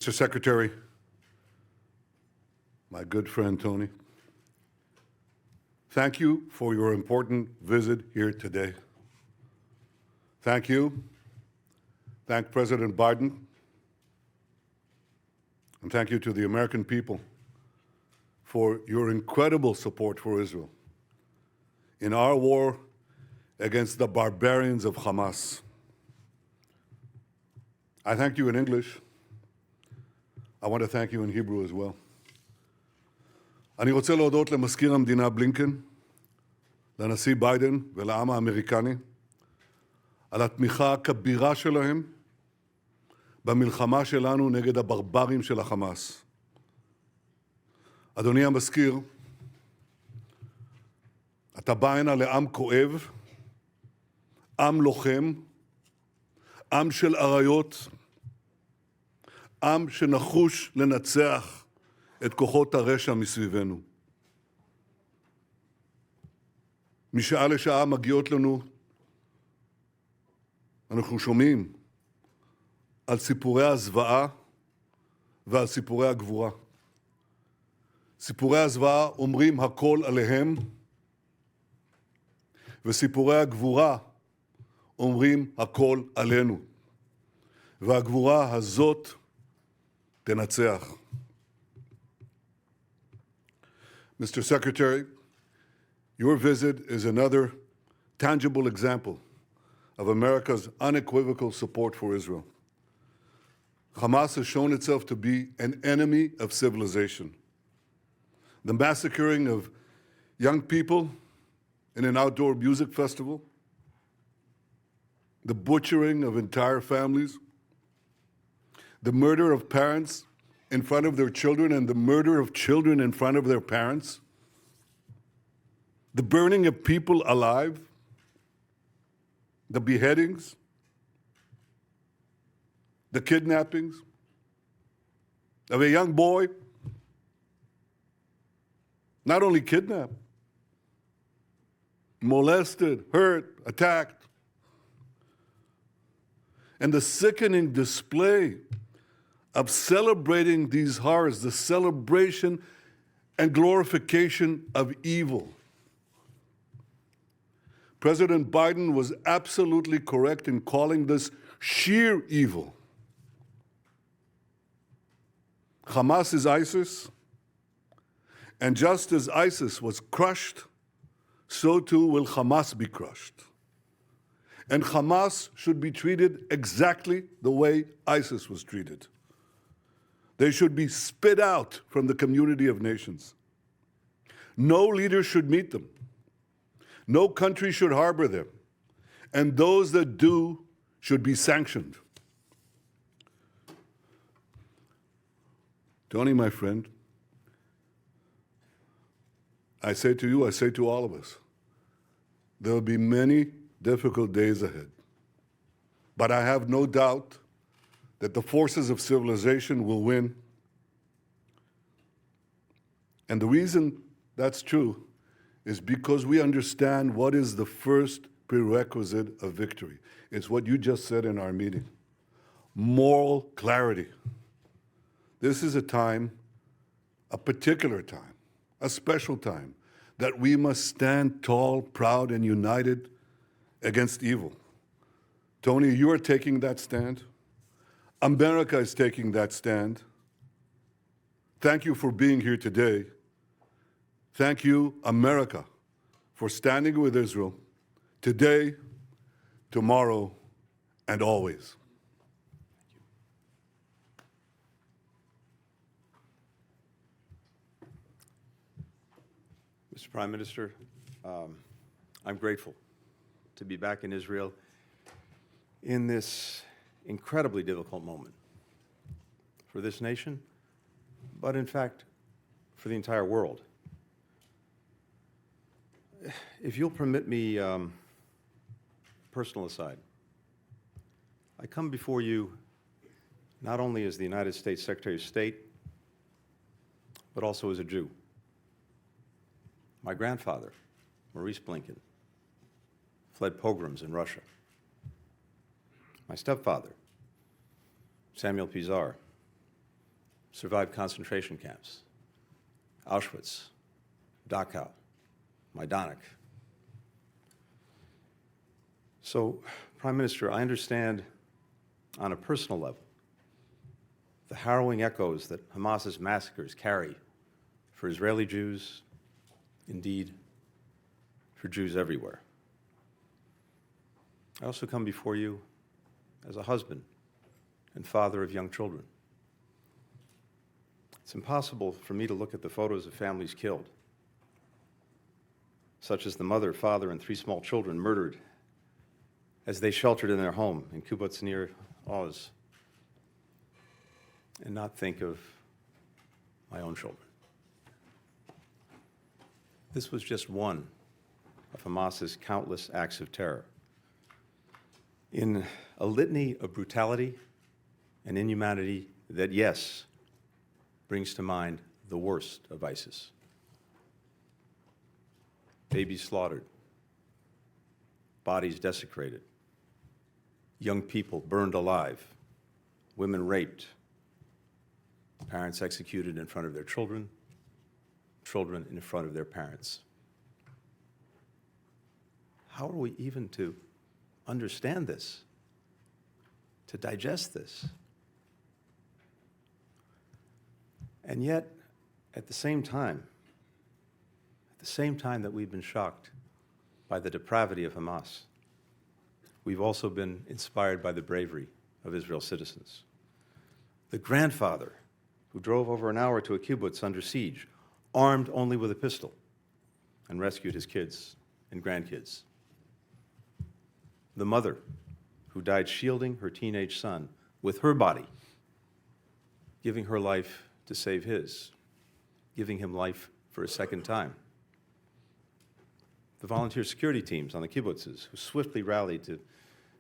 Mr. Secretary, my good friend Tony, thank you for your important visit here today. Thank you. Thank President Biden. And thank you to the American people for your incredible support for Israel in our war against the barbarians of Hamas. I thank you in English. I want to thank you in Hebrew as well. אני רוצה להודות למזכיר המדינה בלינקן, לנשיא ביידן ולעם האמריקני על התמיכה הכבירה שלהם במלחמה שלנו נגד הברברים של החמאס. אדוני המזכיר, אתה בא הנה לעם כואב, עם לוחם, עם של אריות, עם שנחוש לנצח את כוחות הרשע מסביבנו. משעה לשעה מגיעות לנו, אנחנו שומעים על סיפורי הזוועה ועל סיפורי הגבורה. סיפורי הזוועה אומרים הכל עליהם, וסיפורי הגבורה אומרים הכל עלינו. והגבורה הזאת תנצח. Mr. Secretary, your visit is another tangible example of America's unequivocal support for Israel. Hamas has shown itself to be an enemy of civilization. The massacring of young people in an outdoor music festival, the butchering of entire families, the murder of parents in front of their children and the murder of children in front of their parents, the burning of people alive, the beheadings, the kidnappings of a young boy, not only kidnapped, molested, hurt, attacked, and the sickening display of celebrating these horrors, the celebration and glorification of evil. President Biden was absolutely correct in calling this sheer evil. Hamas is ISIS, and just as ISIS was crushed, so too will Hamas be crushed. And Hamas should be treated exactly the way ISIS was treated. They should be spit out from the community of nations. No leader should meet them. No country should harbor them. And those that do should be sanctioned. Tony, my friend, I say to you, I say to all of us, there will be many difficult days ahead. But I have no doubt that the forces of civilization will win. And the reason that's true is because we understand what is the first prerequisite of victory. It's what you just said in our meeting. Moral clarity. This is a time, a particular time, a special time, that we must stand tall, proud, and united against evil. Tony, you are taking that stand. America is taking that stand. Thank you for being here today. Thank you, America, for standing with Israel today, tomorrow, and always. Mr. Prime Minister, I'm grateful to be back in Israel in this incredibly difficult moment for this nation, but in fact, for the entire world. If you'll permit me, personal aside, I come before you not only as the United States Secretary of State, but also as a Jew. My grandfather, Maurice Blinken, fled pogroms in Russia. My stepfather, Samuel Pizar, survived concentration camps, Auschwitz, Dachau, Majdanek. So, Prime Minister, I understand on a personal level the harrowing echoes that Hamas's massacres carry for Israeli Jews, indeed, for Jews everywhere. I also come before you as a husband and father of young children. It's impossible for me to look at the photos of families killed, such as the mother, father, and 3 small children murdered as they sheltered in their home in kibbutz near Oz, and not think of my own children. This was just one of Hamas's countless acts of terror. In a litany of brutality and inhumanity that, yes, brings to mind the worst of ISIS. Babies slaughtered, bodies desecrated, young people burned alive, women raped, parents executed in front of their children, children in front of their parents. How are we even to understand this, to digest this? And yet, at the same time that we've been shocked by the depravity of Hamas, we've also been inspired by the bravery of Israel's citizens. The grandfather who drove over an hour to a kibbutz under siege, armed only with a pistol, and rescued his kids and grandkids. The mother who died shielding her teenage son with her body, giving her life to save his, giving him life for a second time. The volunteer security teams on the kibbutzes who swiftly rallied to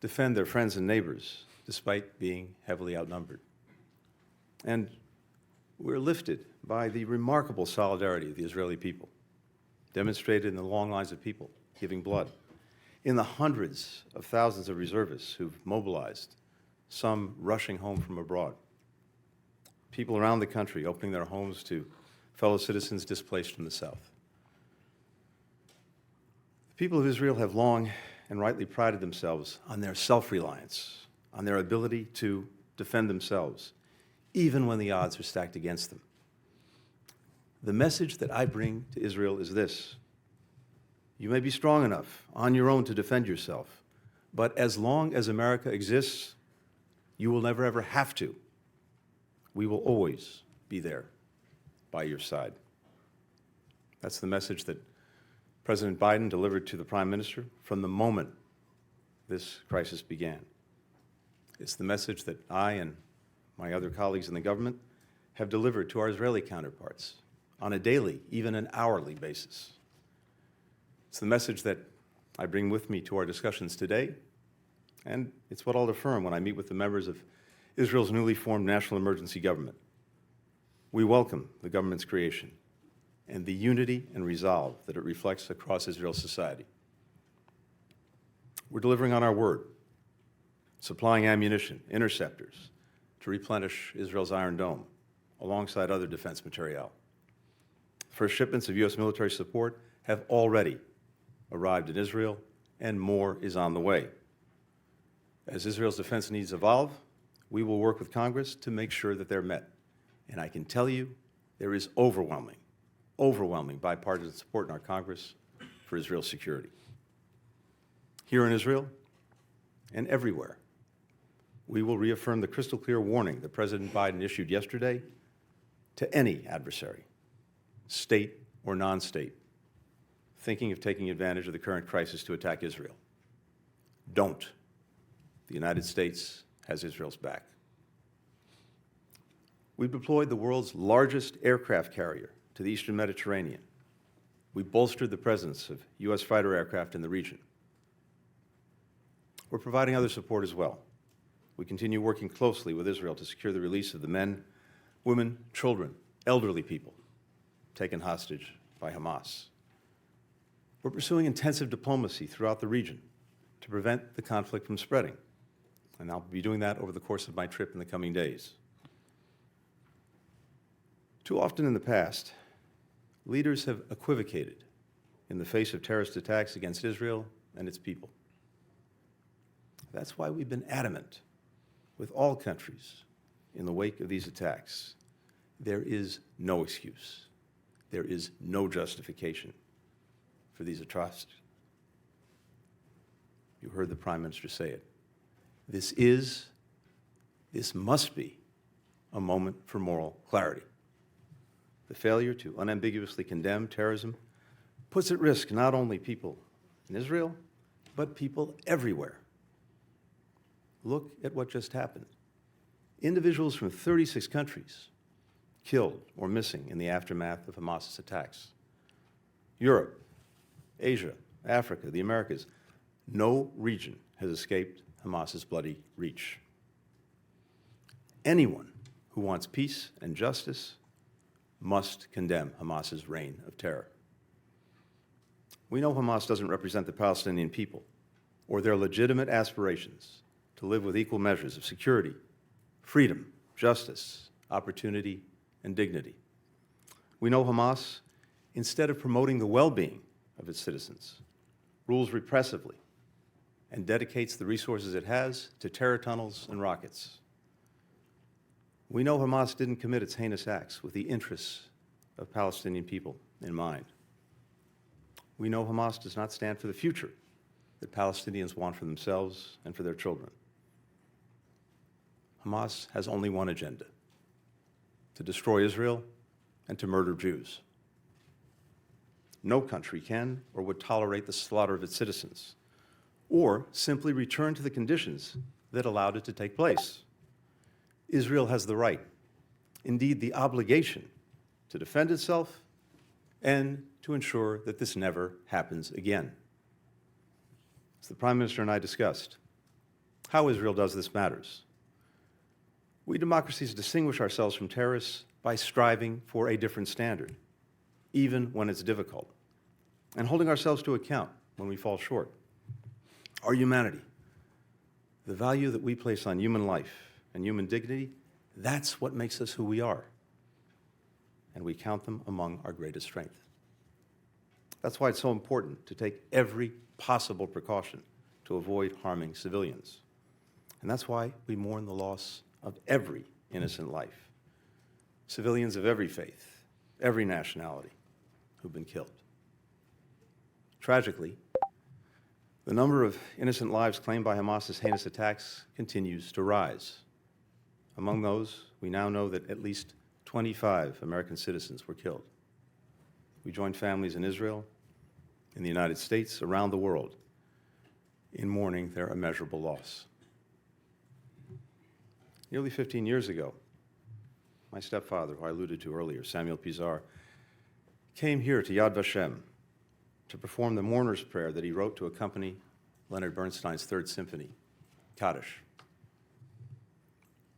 defend their friends and neighbors despite being heavily outnumbered. And we're lifted by the remarkable solidarity of the Israeli people, demonstrated in the long lines of people giving blood, in the hundreds of thousands of reservists who've mobilized, some rushing home from abroad, people around the country opening their homes to fellow citizens displaced from the south. The people of Israel have long and rightly prided themselves on their self-reliance, on their ability to defend themselves, even when the odds are stacked against them. The message that I bring to Israel is this: you may be strong enough on your own to defend yourself, but as long as America exists, you will never ever have to. We will always be there by your side. That's the message that President Biden delivered to the Prime Minister from the moment this crisis began. It's the message that I and my other colleagues in the government have delivered to our Israeli counterparts on a daily, even an hourly basis. It's the message that I bring with me to our discussions today, and it's what I'll affirm when I meet with the members of Israel's newly formed national emergency government. We welcome the government's creation and the unity and resolve that it reflects across Israel's society. We're delivering on our word, supplying ammunition, interceptors, to replenish Israel's Iron Dome, alongside other defense materiel. First shipments of U.S. military support have already arrived in Israel, and more is on the way. As Israel's defense needs evolve, we will work with Congress to make sure that they're met. And I can tell you, there is overwhelming bipartisan support in our Congress for Israel's security. Here in Israel and everywhere, we will reaffirm the crystal clear warning that President Biden issued yesterday to any adversary, state or non-state, thinking of taking advantage of the current crisis to attack Israel. Don't. The United States has Israel's back. We've deployed the world's largest aircraft carrier to the Eastern Mediterranean. We bolstered the presence of U.S. fighter aircraft in the region. We're providing other support as well. We continue working closely with Israel to secure the release of the men, women, children, elderly people taken hostage by Hamas. We're pursuing intensive diplomacy throughout the region to prevent the conflict from spreading, and I'll be doing that over the course of my trip in the coming days. Too often in the past, leaders have equivocated in the face of terrorist attacks against Israel and its people. That's why we've been adamant with all countries in the wake of these attacks. There is no excuse. There is no justification for these atrocities. You heard the Prime Minister say it. This must be a moment for moral clarity. The failure to unambiguously condemn terrorism puts at risk not only people in Israel, but people everywhere. Look at what just happened. Individuals from 36 countries killed or missing in the aftermath of Hamas's attacks. Europe, Asia, Africa, the Americas, no region has escaped Hamas's bloody reach. Anyone who wants peace and justice must condemn Hamas's reign of terror. We know Hamas doesn't represent the Palestinian people or their legitimate aspirations to live with equal measures of security, freedom, justice, opportunity, and dignity. We know Hamas, instead of promoting the well-being of its citizens, rules repressively and dedicates the resources it has to terror tunnels and rockets. We know Hamas didn't commit its heinous acts with the interests of Palestinian people in mind. We know Hamas does not stand for the future that Palestinians want for themselves and for their children. Hamas has only one agenda: to destroy Israel and to murder Jews. No country can or would tolerate the slaughter of its citizens, or simply return to the conditions that allowed it to take place. Israel has the right, indeed the obligation, to defend itself and to ensure that this never happens again. As the Prime Minister and I discussed, how Israel does this matters. We democracies distinguish ourselves from terrorists by striving for a different standard, even when it's difficult, and holding ourselves to account when we fall short. Our humanity, the value that we place on human life and human dignity, that's what makes us who we are. And we count them among our greatest strength. That's why it's so important to take every possible precaution to avoid harming civilians. And that's why we mourn the loss of every innocent life. Civilians of every faith, every nationality who've been killed. Tragically, the number of innocent lives claimed by Hamas's heinous attacks continues to rise. Among those, we now know that at least 25 American citizens were killed. We join families in Israel, in the United States, around the world, in mourning their immeasurable loss. Nearly 15 years ago, my stepfather, who I alluded to earlier, Samuel Pizar, came here to Yad Vashem to perform the mourner's prayer that he wrote to accompany Leonard Bernstein's Third Symphony, Kaddish.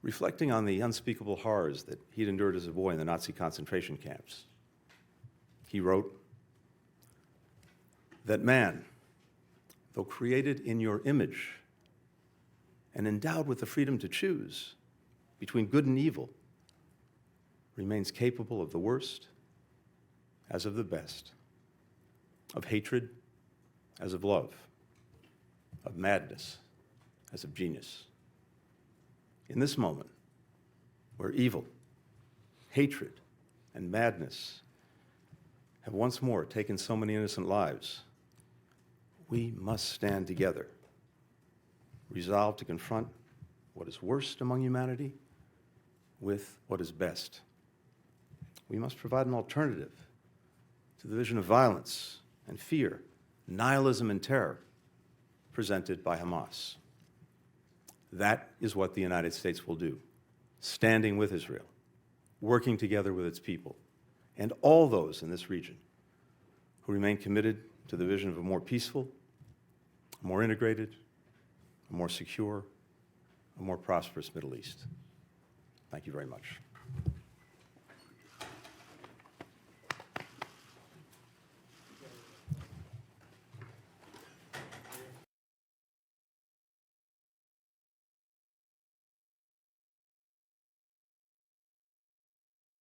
Reflecting on the unspeakable horrors that he'd endured as a boy in the Nazi concentration camps, he wrote that man, though created in your image and endowed with the freedom to choose between good and evil, remains capable of the worst as of the best, of hatred as of love, of madness as of genius. In this moment, where evil, hatred, and madness have once more taken so many innocent lives, we must stand together, resolved to confront what is worst among humanity with what is best. We must provide an alternative to the vision of violence and fear, nihilism and terror presented by Hamas. That is what the United States will do, standing with Israel, working together with its people, and all those in this region who remain committed to the vision of a more peaceful, a more integrated, a more secure, a more prosperous Middle East. Thank you very much.